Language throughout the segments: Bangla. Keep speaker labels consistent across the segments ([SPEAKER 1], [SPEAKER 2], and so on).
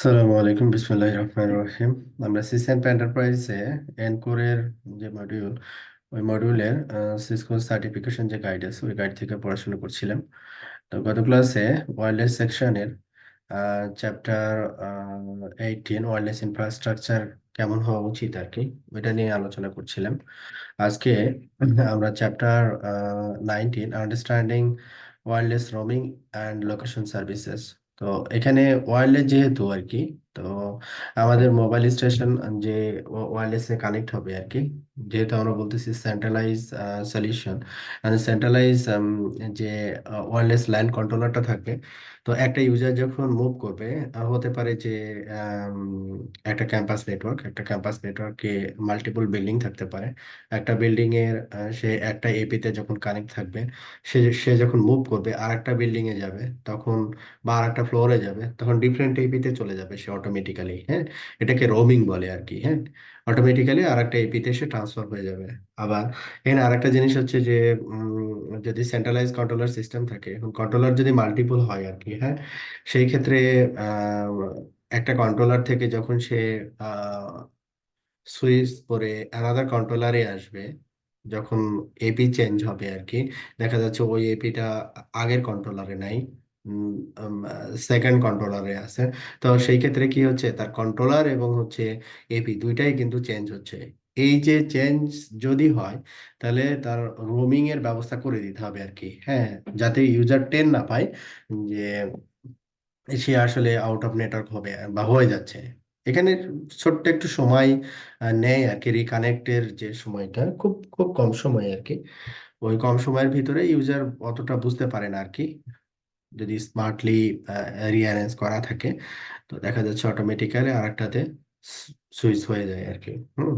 [SPEAKER 1] আসসালামু আলাইকুম, বিসমিল্লাহির রহমানির রহিম। আমরা সিসিএনপি এন্টারপ্রাইজে এনকোরের যে মডিউল, ওই মডিউলের সিসকো সার্টিফিকেশন যে গাইড আছে, ওই গাইড থেকে পড়াশোনা করছিলাম। তো গত ক্লাসে ওয়্যারলেস সেকশনের চ্যাপ্টার 18 ওয়্যারলেস ইনফ্রাস্ট্রাকচার কেমন হওয়া উচিত আর কি, ওইটা নিয়ে আলোচনা করছিলাম। আজকে আমরা chapter 19 understanding wireless roaming and location services. তো এখানে ওয়্যারলেস যেহেতু আর কি, তো আমাদের মোবাইল স্টেশন যে ওয়্যারলেসে কানেক্ট হবে আর কি, যেহেতু আমরা বলতেছি সেন্ট্রালাইজ সলিউশন, সেন্ট্রালাইজ যে ওয়্যারলেস ল্যান্ড কন্ট্রোলারটা থাকবে। তো একটা ইউজার যখন মুভ করবে, হতে পারে যে আম, একটা ক্যাম্পাস নেটওয়ার্কে মাল্টিপল বিল্ডিং থাকতে পারে। একটা বিল্ডিং এর সে একটা এপিতে যখন কানেক্ট থাকবে, সে সে যখন মুভ করবে আর একটা বিল্ডিং এ যাবে তখন, বা আর একটা ফ্লোরে যাবে তখন ডিফারেন্ট এপিতে চলে যাবে সে অটোমেটিক্যালি। হ্যাঁ, এটাকে রোমিং বলে আর কি। হ্যাঁ, অটোমেটিক্যালি আর একটা এপিতে সে ট্রান্সফার হয়ে যাবে। আবার এখানে আরেকটা জিনিস হচ্ছে যে যদি সেন্ট্রালাইজ কন্ট্রোলার সিস্টেম থাকে, এখন কন্ট্রোলার যদি মাল্টিপল হয় আর কি, হ্যাঁ, সেই ক্ষেত্রে আহ, একটা কন্ট্রোলার থেকে যখন সে সুইচ করে অ্যানাদার কন্ট্রোলারে আসবে, যখন এপি চেঞ্জ হবে আর কি, দেখা যাচ্ছে ওই এপিটা আগের কন্ট্রোলারে নাই, সেকেন্ড কন্ট্রোলারে আছে। তো সেই ক্ষেত্রে কি হচ্ছে, তার কন্ট্রোলার এবং হচ্ছে এপি দুইটাই কিন্তু চেঞ্জ হচ্ছে। এই যে চেঞ্জ যদি হয়, তাহলে তার রোমিং এর ব্যবস্থা করে দিতে হবে আর কি। হ্যাঁ, যাতে ইউজার টেন না পায় যে সে আসলে আউট অফ নেটওয়ার্ক হবে বা হয়ে যাচ্ছে। এখানে ছোট্ট একটু সময় নেয় আর কি, রিকানেক্টের যে সময়টা খুব খুব কম সময় আর কি। ওই কম সময়ের ভিতরে ইউজার অতটা বুঝতে পারে না আর কি, যদি স্মার্টলি রিঅ্যারেঞ্জ করা থাকে। তো দেখা যাচ্ছে অটোমেটিক্যালি আরেকটাতে সুইচ হয়ে যায় আর কি। হুম।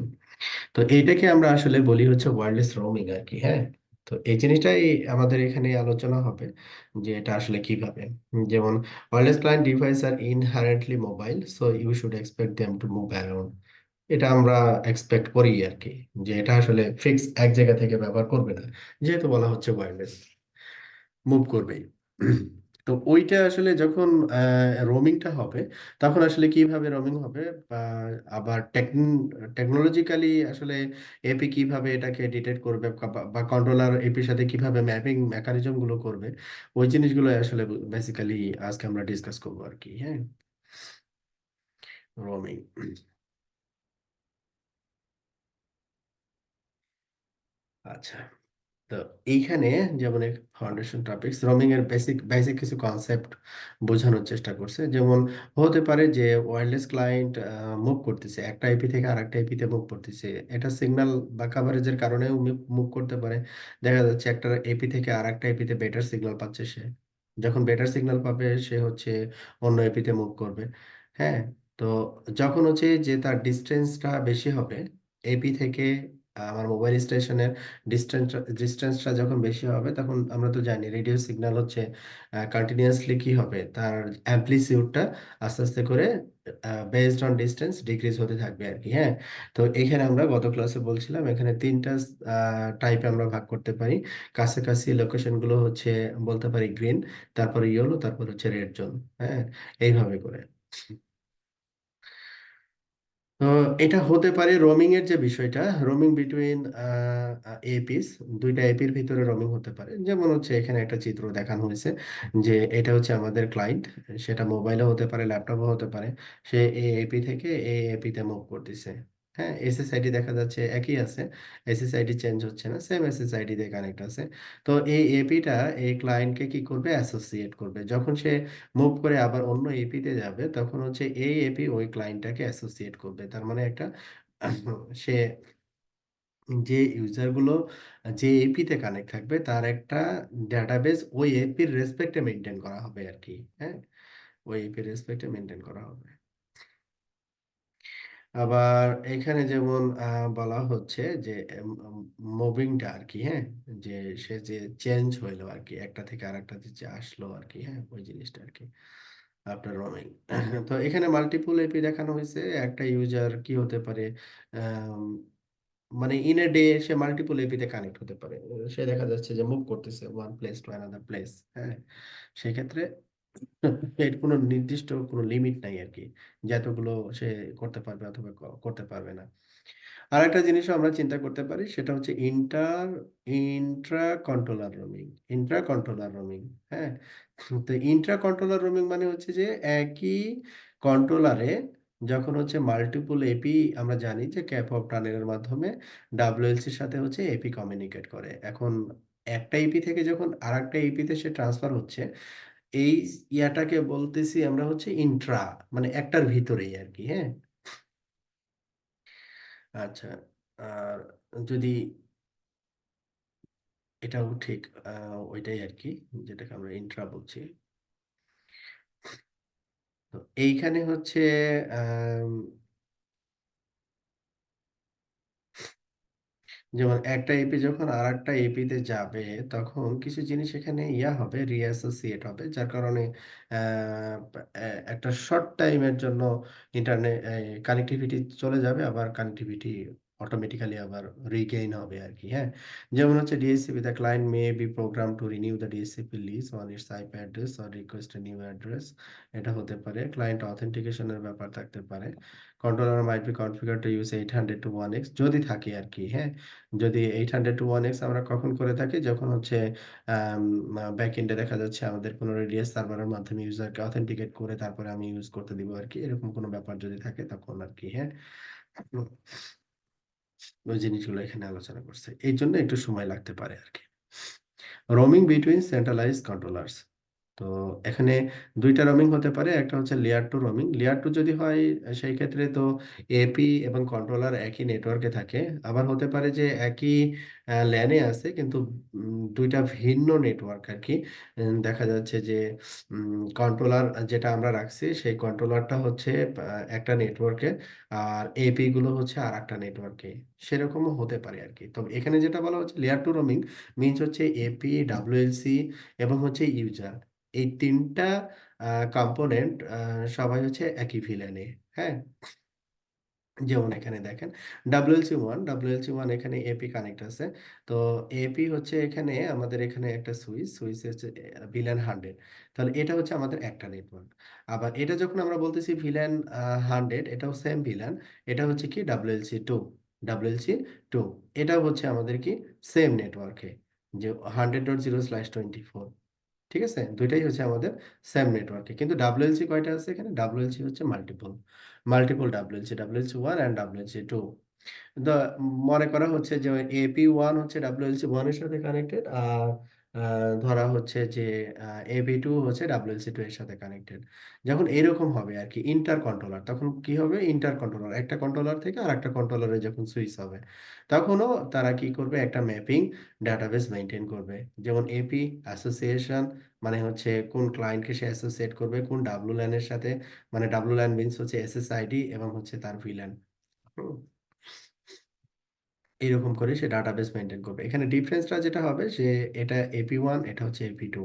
[SPEAKER 1] তো এইটাকে আমরা আসলে বলি হচ্ছে ওয়্যারলেস রোমিং আর কি। হ্যাঁ, তো এই জিনিসটাই আমাদের এখানে আলোচনা হবে যে এটা আসলে কিভাবে। যেমন wireless client device are inherently mobile, so you should expect them to move around. এটা আমরা এক্সপেক্ট করি আর কি, যে এটা আসলে ফিক্স এক জায়গা থেকে ব্যবহার করবে না, যেহেতু বলা হচ্ছে ওয়্যারলেস মুভ করবেই। তো ওইটা আসলে যখন রোমিংটা হবে, তখন আসলে কিভাবে রোমিং হবে, বা আবার টেকনোলজিক্যালি আসলে এপি কিভাবে এটাকে ডিটেক্ট করবে, বা কন্ট্রোলার এপির সাথে কিভাবে ম্যাপিং মেকানিজম গুলো করবে, ওই জিনিসগুলো আসলে বেসিক্যালি আজকে আমরা ডিসকাস করবো আর কি। হ্যাঁ, রোমিং। আচ্ছা, তো এইখানে যেমন ফাউন্ডেশন টপিকস রোমিং এর বেসিক বেসিক কিছু কনসেপ্ট বোঝানোর চেষ্টা করছে। যেমন হতে পারে যে ওয়্যারলেস ক্লায়েন্ট মুভ করতেছে, একটা আইপি থেকে আরেকটা আইপি তে মুভ করতেছে, এটা সিগন্যাল বা কভারেজের কারণেও মুভ করতে পারে। দেখা যাচ্ছে একটা এপি থেকে আরেকটা এপি তে বেটার সিগন্যাল পাচ্ছে সে, যখন বেটার সিগন্যাল পাবে সে হচ্ছে অন্য এপি তে মুভ করবে। হ্যাঁ, তো যখন হচ্ছে যে তার ডিস্টেন্সটা বেশি হবে এপি থেকে আমার মোবাইল স্টেশনের ডিস্টেন্স ডিস্টেন্সটা যখন বেশি হবে, তখন আমরা তো জানি রেডিও সিগন্যাল হচ্ছে কন্টিনিউয়াসলি কি হবে, তার অ্যামপ্লিটিউডটা আস্তে আস্তে করে বেসড অন ডিস্টেন্স ডিক্রিজ হতে থাকবে আর কি। হ্যাঁ, তো এখানে আমরা গত ক্লাসে বলছিলাম এখানে তিনটা টাইপে আমরা ভাগ করতে পারি। কাছাকাছি লোকেশন গুলো হচ্ছে বলতে পারি গ্রিন, তারপরে ইয়েলো, তারপর হচ্ছে রেড জোন। হ্যাঁ, এইভাবে করে। তো এটা হতে পারে রোমিং এর যে বিষয়টা, রোমিং বিটুইন এপিস, দুইটা এপির ভিতরে রোমিং হতে পারে। যেমন হচ্ছে এখানে একটা চিত্র দেখানো হয়েছে যে এটা হচ্ছে আমাদের ক্লায়েন্ট, সেটা মোবাইলও হতে পারে, ল্যাপটপও হতে পারে। সে এই এপি থেকে এই এপিতে মুভ করতেছে। হ্যাঁ, এসএসআইডি দেখা যাচ্ছে একই আছে, এসএসআইডি চেঞ্জ হচ্ছে না, সেম এসএসআইডি দিয়ে কানেক্ট আছে। তো এই এপিটা এই ক্লায়েন্টকে কি করবে, অ্যাসোসিয়েট করবে। যখন সে মুভ করে আবার অন্য এপিতে যাবে, তখন হচ্ছে এই এপি ওই ক্লায়েন্টটাকে অ্যাসোসিয়েট করবে। তার মানে একটা সে যে ইউজার গুলো যে এপিতে কানেক্ট থাকবে তার একটা ডাটাবেস ওই এপির রেসপেক্টে মেনটেন করা হবে আর কি। হ্যাঁ, ওই এপির রেসপেক্টে মেনটেন করা হবে। আবার এখানে যেমন বলা হচ্ছে যে মুভিংটা আর কি। হ্যাঁ, যে সে যে চেঞ্জ হইলো আর কি, একটা থেকে আরেকটাতে যে আসলো আর কি। হ্যাঁ, ওই জিনিসটা আর কি আপনার রোমিং। তো এখানে মাল্টিপল এপি দেখানো হয়েছে। একটা ইউজার কি হতে পারে, আম, মানে ইন এ ডে সে মাল্টিপল এপি তে কানেক্ট হতে পারে। সে দেখা যাচ্ছে যে মুভ করতেছে one place to another place. হ্যাঁ, সেক্ষেত্রে এর কোনো নির্দিষ্ট কোনো লিমিট নাই আর কি, যতগুলো সে করতে পারবে অথবা করতে পারবে না। আর একটা জিনিসও আমরা চিন্তা করতে পারি, সেটা হচ্ছে Intra controller roaming. Intra controller roaming, হ্যাঁ। তো ইন্ট্রা কন্ট্রোলার রোমিং মানে হচ্ছে যে একই কন্ট্রোলারে যখন হচ্ছে মাল্টিপল এপি, আমরা জানি যে ক্যাপ অফ টানেলের মাধ্যমে ডাব্লিউএলসির সাথে হচ্ছে এপি কমিউনিকেট করে। এখন একটা এপি থেকে যখন আরেকটা এপিতে সে ট্রান্সফার হচ্ছে, এই ইয়াটাকে বলতেছি আমরা হচ্ছে ইন্ট্রা, মানে একটার ভিতরেই আর কি, হ্যাঁ। আচ্ছা, আর যদি এটাও ঠিক ওইটাই আর কি, যেটাকে আমরা ইন্ট্রা বলছি। তো এইখানে হচ্ছে আম, যেমন একটা এপি যখন আর একটা এপিতে যাবে, তখন কিছু জিনিস এখানে ইয়া হবে, রিঅ্যাসোসিয়েট হবে, যার কারণে একটা শর্ট টাইমের জন্য ইন্টারনেট কানেক্টিভিটি চলে যাবে, আবার কানেক্টিভিটি অটোমেটিক্যালি আবার রিগেইন হবে আর কি, হ্যাঁ। যেমন হচ্ছে DHCP, the client may be program to renew the DHCP lease on its IP address or request a new address. এটা হতে পারে ক্লায়েন্ট অথেন্টিকেশনের ব্যাপার থাকতে পারে। Controller might be configure to use 800 to 1x, যদি থাকে আর কি, হ্যাঁ। যদি 800 টু 1x আমরা কখন করে থাকি, যখন হচ্ছে ব্যাক এন্ডে দেখা যাচ্ছে আমাদের কোনো রেডিয়াস সার্ভারের মাধ্যমে ইউজারকে অথেন্টিকেট করে তারপরে আমি ইউজ করতে দিব আর কি, এরকম কোনো ব্যাপার যদি থাকে তখন আর কি, হ্যাঁ। উম, ওই জিনিসগুলো এখানে আলোচনা করছে, এই জন্য একটু সময় লাগতে পারে আর কি। Roaming between centralised controllers. তো এখানে দুইটা রোমিং হতে পারে, একটা হচ্ছে layer two roaming. Layer two যদি হয় সেই ক্ষেত্রে তো এপি এবং কন্ট্রোলার একই নেটওয়ার্কে থাকে। আবার হতে পারে যে একই ল্যানে আছে, কিন্তু দুইটা ভিন্ন নেটওয়ার্ক আর কি। দেখা যাচ্ছে যে কন্ট্রোলার যেটা আমরা রাখছি সেই কন্ট্রোলারটা হচ্ছে একটা নেটওয়ার্কে, আর এপি গুলো হচ্ছে আর একটা নেটওয়ার্কে। সেরকমও হতে পারে আর কি। তবে এখানে যেটা বলা হচ্ছে লেয়ার টু রোমিং মিনস হচ্ছে এপি, ডাব্লিউএলসি এবং হচ্ছে ইউজার, এই তিনটা কম্পোনেন্ট সবাই হচ্ছে একই ভিলেনে, হ্যাঁ। যেমন এখানে দেখেন ডাব্লিউএলসি ওয়ান এখানে এপি কানেক্ট আছে। তো এপি হচ্ছে এখানে আমাদের এখানে একটা সুইচ হচ্ছে ভিলেন 100। তাহলে এটা হচ্ছে আমাদের একটা নেটওয়ার্ক। আবার এটা যখন আমরা বলতেছি ভিলেন 100, এটাও সেম ভিলেন। এটা হচ্ছে কি ডাব্লিউএলসি টু, এটাও হচ্ছে আমাদের কি সেম নেটওয়ার্কে, যে 100.0/24। ঠিক আছে, দুইটাই হচ্ছে আমাদের সেম নেটওয়ার্কে, কিন্তু ডাব্লিউএলসি কয়টা আছে এখানে, ডাব্লিউএলসি হচ্ছে multiple, WLC one and WLC two. the মনে করা হচ্ছে যে এপি ওয়ান হচ্ছে ডাব্লিউএলসি ওয়ান এর সাথে কানেক্টেড, আর ধরা হচ্ছে যে এপি টু হচ্ছে ডাব্লিউএলসি টু এর সাথে কানেক্টেড। যখন এরকম হবে আর কি ইন্টার কন্ট্রোলার, তখন কি হবে, ইন্টার কন্ট্রোলার একটা কন্ট্রোলার থেকে আর একটা কন্ট্রোলারে যখন সুইচ হবে, তখনও তারা কি করবে, একটা ম্যাপিং ডাটাবেস মেনটেন করবে। যেমন এপি অ্যাসোসিয়েশন, মানে হচ্ছে কোন ক্লায়েন্টকে সে অ্যাসোসিয়েট করবে কোন ডাব্লু ল্যানের সাথে, মানে ডাব্লু ল্যান মিনস হচ্ছে এসএসআইডি এবং হচ্ছে তার ভিল্যান। এইরকম করে সে ডাটাবেস মেনটেন করবে। এখানে ডিফারেন্সটা যেটা হবে, যে এটা এপি ওয়ান, এটা হচ্ছে এপি টু,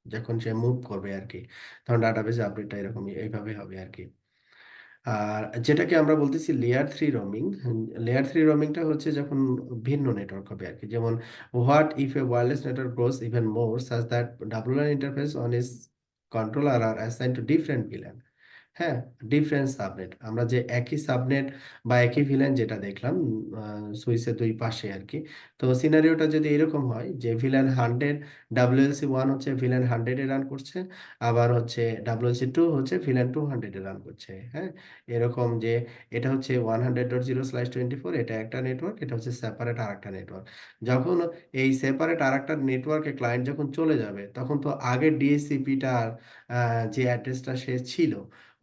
[SPEAKER 1] যখন সে মুভ করবে আর কি, তখন ডাটাবেস আপডেটটা এরকমই এইভাবে হবে আর কি। আর যেটাকে আমরা বলতেছি লেয়ার 3 রোমিং, লেয়ার 3 রোমিংটা হচ্ছে যখন ভিন্ন নেটওয়ার্ক হবে আর কি। যেমন what if a wireless network grows even more such that WLAN interface on is controller are assign to different VLAN, হ্যাঁ। ডিফারেন্ট সাবনেট, আমরা যে একই সাবনেট বা একই ভিলেন যেটা দেখলাম সুইচের দুই পাশে আর কি। তো সিনারিওটা যদি এরকম হয় যে ভিলেন 100, ডাব্লিউএলসি ওয়ান হচ্ছে ভিলেন 100-এ রান করছে, আবার হচ্ছে ডাব্লিউএলসি টু হচ্ছে ভিলেন 200-এ রান করছে, হ্যাঁ। এরকম যে এটা হচ্ছে 100.0/24, এটা একটা নেটওয়ার্ক, এটা হচ্ছে সেপারেট আর একটা নেটওয়ার্ক। যখন এই সেপারেট আর একটা নেটওয়ার্কে ক্লায়েন্ট যখন চলে যাবে, তখন তো আগের ডিএসসিপিটার যে অ্যাড্রেসটা সে ছিল,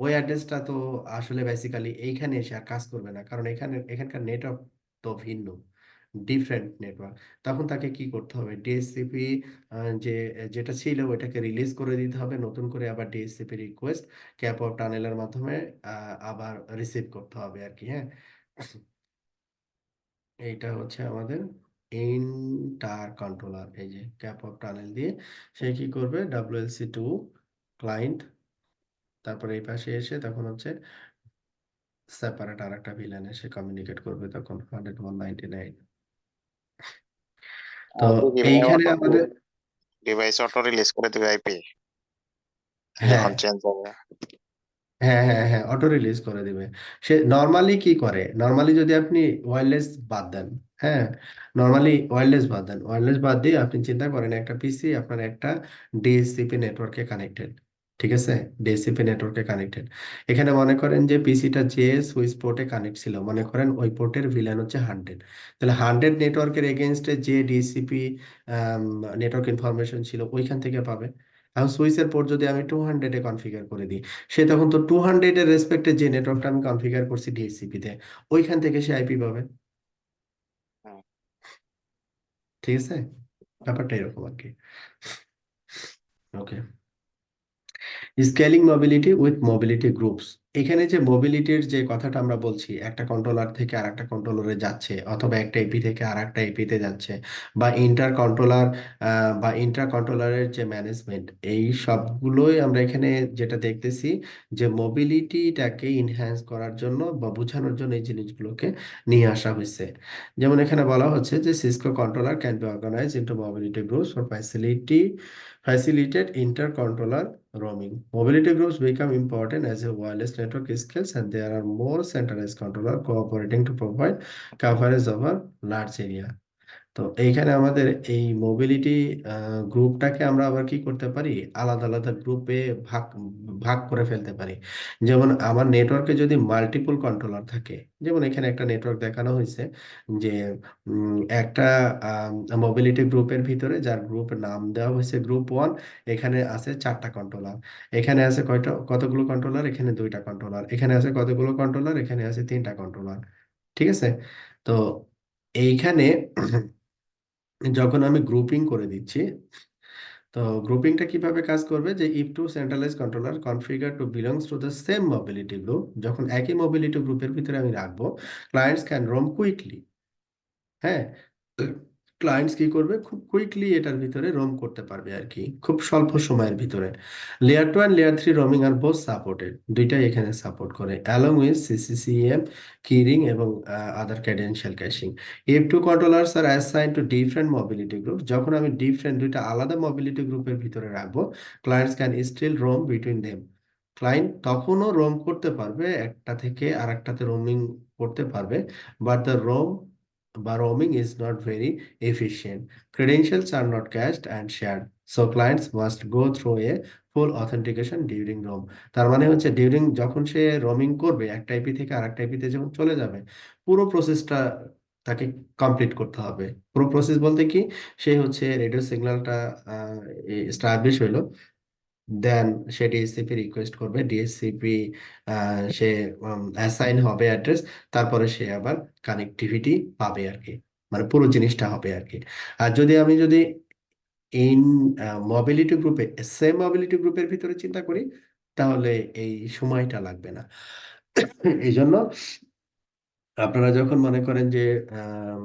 [SPEAKER 1] ওই অ্যাড্রেসটা তো আসলে বেসিক্যালি এইখানে এসে আর কাজ করবে না, কারণ এখানকার নেটওয়ার্ক তো ভিন্ন, ডিফারেন্ট নেটওয়ার্ক। তখন তাকে কি করতে হবে, ডিএসসিপি যে যেটা ছিল ওইটাকে রিলিজ করে দিতে হবে, নতুন করে আবার ডিএসসিপি রিকোয়েস্ট ক্যাপ অফ টানেলের মাধ্যমে আবার রিসিভ করতে হবে আর কি, হ্যাঁ। এইটা হচ্ছে আমাদের ইন্টার কন্ট্রোলার, এই যে ক্যাপ অফ টানেল দিয়ে সে কি করবে, ডাব্লিউএলসি টু ক্লায়েন্ট, তারপরে এই পাশে এসে তখন হচ্ছে সেপারেট আর একটা ভিলেন এসে কমিউনিকেট করবে তখন 100-199। তো
[SPEAKER 2] আর কি ভাই
[SPEAKER 1] এইখানে
[SPEAKER 2] অটো
[SPEAKER 1] আমাদের
[SPEAKER 2] ডিভাইস অটো রিলিজ করে দেবে আইপি?
[SPEAKER 1] হ্যাঁ
[SPEAKER 2] যখন চেঞ্জ হবে।
[SPEAKER 1] হ্যাঁ হ্যাঁ হ্যাঁ, অটো রিলিজ করে দিবে। সে নর্মালি কি করে, নর্মালি যদি আপনি ওয়্যারলেস বাদ দেন, হ্যাঁ, নর্মালি ওয়্যারলেস বাদ দেন, ওয়্যারলেস বাদ দিয়ে আপনি চিন্তা করেন একটা পিসি আপনার একটা ডিএসসিপি নেটওয়ার্কে কানেক্টেড, ঠিক আছে, ডিএসসিপি নেটওয়ার্কে কানেক্টেড। এখানে মনে করেন যে পিসিটা যে সুইচ পোর্টে কানেক্ট ছিল, মনে করেন ওই পোর্টের ভিলান হচ্ছে 100, তাহলে 100 নেটওয়ার্কের এগেনস্টে যে ডিএসসিপি নেটওয়ার্ক ইনফরমেশন ছিল ওইখান থেকে পাবে। এখন সুইচের পোর্ট যদি আমি 200-এ কনফিগার করে দিই, সে তখন তো 200-এর রেসপেক্টে যে নেটওয়ার্কটা আমি কনফিগার করছি ডিএসসিপি তে, ওইখান থেকে সে আইপি পাবে।
[SPEAKER 2] হুম।
[SPEAKER 1] ঠিক আছে, ব্যাপারটা এরকম আর কি। Okay, scaling mobility with mobility groups. এখানে যে মোবিলিটির যে কথাটা আমরা বলছি, একটা কন্ট্রোলার থেকে আর একটা কন্ট্রোলারে যাচ্ছে, অথবা একটা এপি থেকে আর একটা এপিতে যাচ্ছে, বা ইন্টার কন্ট্রোলার বা ইন্টার কন্ট্রোলারের যে ম্যানেজমেন্ট, এই সবগুলোই আমরা এখানে যেটা দেখতেছি, যে মোবিলিটিটাকে ইনহ্যান্স করার জন্য বা বোঝানোর জন্য এই জিনিসগুলোকে নিয়ে আসা হয়েছে। যেমন এখানে বলা হচ্ছে যে Cisco controller can be organise into mobility groups for facilitate inter-controller roaming. Mobility groups become important as a wireless network scales and there are more centralized controller cooperating to provide coverage over large area. তো এইখানে আমাদের এই মোবিলিটি গ্রুপটাকে আমরা আবার কি করতে পারি, আলাদা আলাদা গ্রুপে ভাগ ভাগ করে ফেলতে পারি। যেমন আমার নেটওয়ার্কে যদি মাল্টিপল কন্ট্রোলার থাকে, যেমন এখানে একটা নেটওয়ার্ক দেখানো হয়েছে যে একটা মোবিলিটি গ্রুপের ভিতরে, যার গ্রুপ নাম দেওয়া হয়েছে গ্রুপ 1, এখানে আছে 4টা কন্ট্রোলার, এখানে আছে কতগুলো কন্ট্রোলার, এখানে 2টা কন্ট্রোলার, এখানে আছে কতগুলো কন্ট্রোলার, এখানে আছে 3টা কন্ট্রোলার। ঠিক আছে, তো এইখানে যখন আমি গ্রুপিং করে দিচ্ছি, তো গ্রুপিংটা কিভাবে কাজ করবে, যে if two centralise controller configure to belongs to the same mobility group, যখন একই মোবিলিটি গ্রুপের ভিতরে আমি রাখবো, ক্লায়েন্টস ক্যান রোম কুইকলি। হ্যাঁ, ক্লায়েন্টস কি করবে, খুব কুইকলি এটার ভিতরে রোম করতে পারবে আর কি, খুব স্বল্প সময়ের ভিতরে। Layer 2 and layer 3 roaming are both supported, দুইটাই এখানে সাপোর্ট করে, অ্যালং উইথ সিসিসিএম কিরিং এবং other credential caching. If two controllers are assign to different mobility group, যখন আমি ডিফারেন্ট দুইটা আলাদা মোবিলিটি গ্রুপের ভিতরে রাখবো, clients can still roam between them. Client তখনও রোম করতে পারবে, একটা থেকে আরেকটাতে রোমিং করতে পারবে, বাট দ্য রোম বা roaming is not very efficient. Credentials are not cached and shared. So clients must go through a full authentication during roam. তার মানে হচ্ছে ডিউরিং যখন সে রোমিং করবে, একটা আইপি থেকে আরেকটা আইপিতে যখন চলে যাবে, পুরো প্রসেসটা তাকে কমপ্লিট করতে হবে। পুরো প্রসেস বলতে কি, সে হচ্ছে রেডিও সিগন্যালটা এস্টাবলিশ হইলো, দেন সে ডিএসসিপি রিকোয়েস্ট করবে, ডিএসসিপি সে অ্যাসাইন হবে অ্যাড্রেস, তারপরে সে আবার কানেক্টিভিটি পাবে আর কি, মানে পুরো জিনিসটা হবে আর কি। আর যদি ইন মোবিলিটি গ্রুপে, সেম মোবিলিটি গ্রুপের ভিতরে চিন্তা করি, তাহলে এই সময়টা লাগবে না। এই জন্য আপনারা যখন মনে করেন যে আম,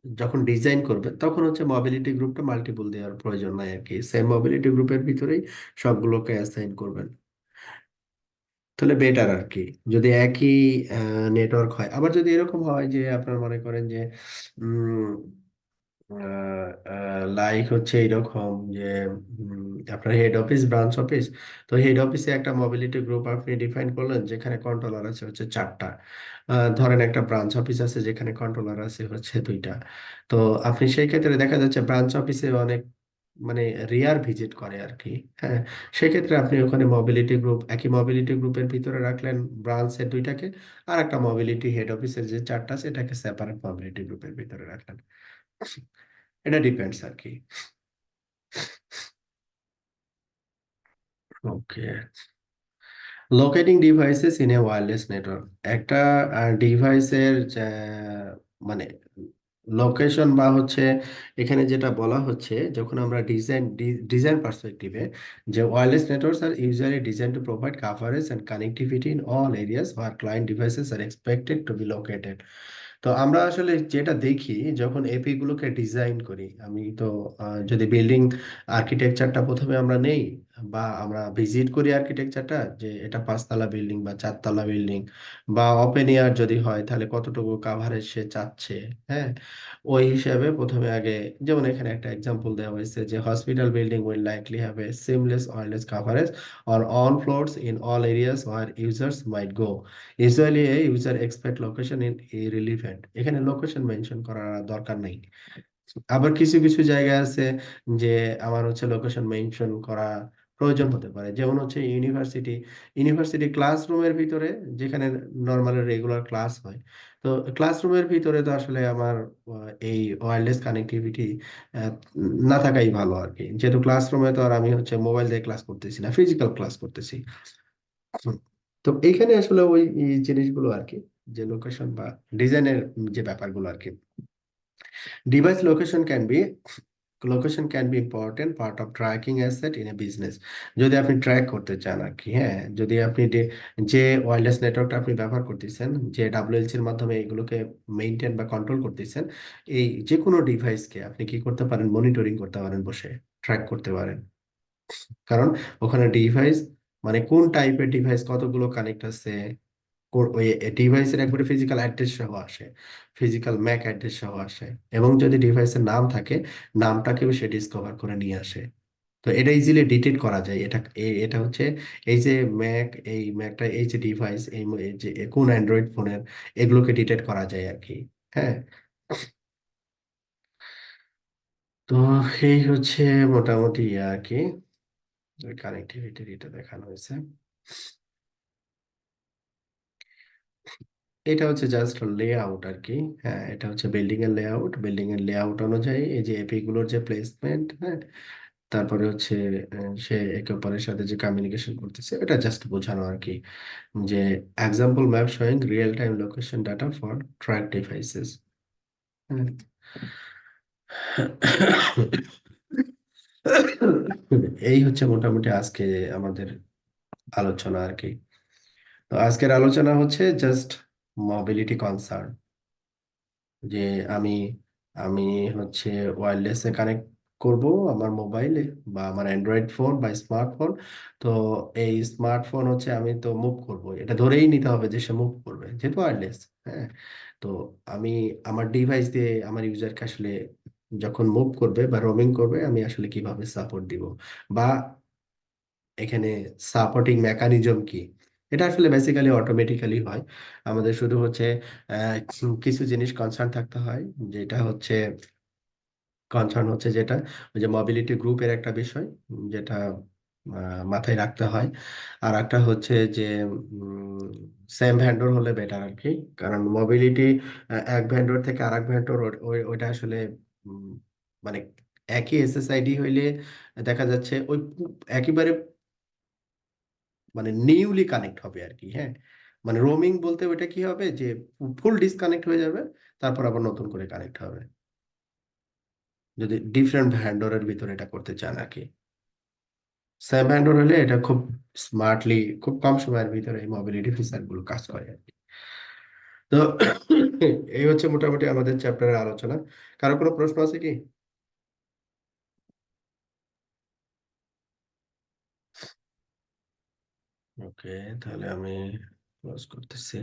[SPEAKER 1] যখন ডিজাইন করবে, তখন হচ্ছে মোবিলিটি গ্রুপটা মাল্টিপল দেওয়ার প্রয়োজন নাই আর কি, সেম মোবিলিটি গ্রুপের ভিতরেই সবগুলোকে অ্যাসাইন করবেন, তাহলে বেটার আর কি। যদি একই নেটওয়ার্ক হয়, আবার যদি এরকম হয় যে আপনার মনে করেন যে লাইক হচ্ছে এরকম যে আপনার হেড অফিস ব্রাঞ্চ অফিস, তো হেড অফিসে একটা মোবিলিটি গ্রুপ আপনি ডিফাইন করলেন, যেখানে কন্ট্রোলার আছে হচ্ছে 4টা। ধরেন একটা ব্রাঞ্চ অফিস আছে যেখানে কন্ট্রোলার আছে হচ্ছে 2টা। তো আপনি সেই ক্ষেত্রে দেখা যাচ্ছে ব্রাঞ্চ অফিসে অনেক মানে রেয়ার ভিজিট করে আর কি। হ্যাঁ, সেক্ষেত্রে আপনি ওখানে মোবিলিটি গ্রুপ, একই মোবিলিটি গ্রুপের ভিতরে রাখলেন ব্রাঞ্চের 2টাকে, আর একটা মোবিলিটি হেড অফিসের যে 4টা সেটাকে সেপারেট মোবিলিটি গ্রুপের ভিতরে রাখলেন। এটা ডিপেন্ডস আর কি। Okay, locating devices in a wireless network. একটা ডিভাইসের মানে লোকেশন বা হচ্ছে, এখানে যেটা বলা হচ্ছে, যখন আমরা ডিজাইন পার্সপেক্টিভে, যে wireless networks are usually design to provide coverage and connectivity in all areas where client devices are expected to be located. তো আমরা আসলে যেটা দেখি, যখন এপি গুলোকে ডিজাইন করি, আমি তো যদি বিল্ডিং আর্কিটেকচারটা প্রথমে আমরা নেই, বা আমরা ভিজিট করি আর্কিটেকচারটা, যে এটা 5 তলা বিল্ডিং বা 4 তলা বিল্ডিং, বা ওপেন এয়ার যদি হয় তাহলে কতটুকু কাভারেজ সে চাচ্ছে। হ্যাঁ, ওই হিসাবে প্রথমে আগে, যেমন এখানে একটা এক্সাম্পল দেওয়া হয়েছে যে hospital building will likely have a seamless wireless coverage on all floors in all areas where users might go, usually a user expect location in irrelevant. এখানে লোকেশন মেনশন করার দরকার নেই। আবার কিছু কিছু জায়গা আছে যে আমার হচ্ছে লোকেশন মেনশন করা প্রয়োজন হতে পারে, যেমন হচ্ছে ইউনিভার্সিটি ক্লাসরুমের ভিতরে, যেখানে নর্মাল রেগুলার ক্লাস হয়। তো ক্লাসরুমের ভিতরে তো আসলে আমার এই ওয়্যারলেস কানেক্টিভিটি না থাকাই ভালো আর কি, যেহেতু ক্লাসরুমে তো আর আমি হচ্ছে মোবাইল দিয়ে ক্লাস করতেছি না, ফিজিক্যাল ক্লাস করতেছি। হুম। তো এইখানে আসলে ওই এই জিনিসগুলো আর কি, যে লোকেশন বা ডিজাইনের যে ব্যাপারগুলো আর কি, device location can be important part of tracking asset in a business. যদি আপনি ট্র্যাক করতে চান আর কি, হ্যাঁ, যদি আপনি যে ওয়্যারলেস নেটওয়ার্কটা আপনি ব্যবহার করতেছেন, যে ডাব্লিউএলসি এর মাধ্যমে এগুলোকে মেইনটেইন বা কন্ট্রোল করতেছেন, এই যে কোনো ডিভাইসকে আপনি কি করতে পারেন, মনিটরিং করতে পারেন, বসে ট্র্যাক করতে পারেন। কারণ ওখানে ডিভাইস মানে কোন টাইপের ডিভাইস কতগুলো কানেক্ট আছে, ওই ডিভাইসের একবারে ফিজিক্যাল অ্যাড্রেস সহ আসে, ফিজিক্যাল ম্যাক অ্যাড্রেস সহ আসে, এবং যদি ডিভাইসের নাম থাকে, নামটাকেও সে ডিসকভার করে নিয়ে আসে। তো এটা ইজিলি ডিটেক্ট করা যায়। এটা হচ্ছে এই যে ম্যাক, এই ম্যাকটা, এই যে ডিভাইস, এই যে কোন অ্যান্ড্রয়েড ফোনের, এগুলোকে ডিটেক্ট করা যায় আর কি। হ্যাঁ, তো এই হচ্ছে মোটামুটি আর কি কানেক্টিভিটির এটা দেখানো হয়েছে। এটা হচ্ছে জাস্ট লেআউট আর কি। হ্যাঁ, এটা হচ্ছে বিল্ডিং এর লেআউট অনুযায়ী এই যে এপি গুলোর যে প্লেসমেন্ট, হ্যাঁ, তারপরে হচ্ছে সে একে অপরের সাথে যে কমিউনিকেশন করতেছে, এটা জাস্ট বোঝানো আর কি, যে example map showing real time location data for track devices. এই হচ্ছে মোটামুটি আজকে আমাদের আলোচনা আর কি। তো আজকের আলোচনা হচ্ছে জাস্ট মোবিলিটি কনসার্ন, যে আমি আমি হচ্ছে ওয়্যারলেসে কানেক্ট করব আমার মোবাইলে বা আমার অ্যান্ড্রয়েড ফোন বা স্মার্টফোন। তো এই স্মার্টফোন হচ্ছে আমি তো মুভ করব, এটা ধরেই নিতে হবে যে সে মুভ করবে, যেহেতু ওয়্যারলেস। হ্যাঁ, তো আমি আমার ডিভাইস দিয়ে আমার ইউজারকে আসলে যখন মুভ করবে বা রোমিং করবে, আমি আসলে কিভাবে সাপোর্ট দিব, বা এখানে সাপোর্টিং মেকানিজম কি, এটা আসলে বেসিক্যালি অটোমেটিক্যালি হয়। আমাদের শুধু হচ্ছে কিছু জিনিস কনসার্ন থাকতে হয়, যেটা হচ্ছে কনসার্ন হচ্ছে যেটা ওই যে মোবিলিটি গ্রুপের একটা বিষয়, যেটা মাথায় রাখতে হয়। আর একটা হচ্ছে যে সেম ভেন্ডর হলে বেটার আর কি, কারণ মোবিলিটি এক ভেন্ডর থেকে আরেক ভেন্ডর, ওইটা আসলে উম, মানে একই এসএসআইডি হইলে দেখা যাচ্ছে ওই একেবারে মানে নিউলি কানেক্ট হবে আর কি। হ্যাঁ, মানে রোমিং বলতে ওইটা কি হবে, যে ফুল ডিসকানেক্ট হয়ে যাবে, তারপর আবার নতুন করে কানেক্ট হবে, যদি ডিফারেন্ট ভ্যান্ডরের ভিতরে এটা করতে চান আর কি। সেম ভ্যান্ডর হলে এটা খুব স্মার্টলি, খুব কম সময়ের ভিতরে এই মোবিলিটি ফিচার গুলো কাজ করে আর কি। তো এই হচ্ছে মোটামুটি আমাদের চ্যাপ্টারের আলোচনা। কারো কোনো প্রশ্ন আছে কি? ওকে, তাহলে আমি ক্লোজ করতেছি।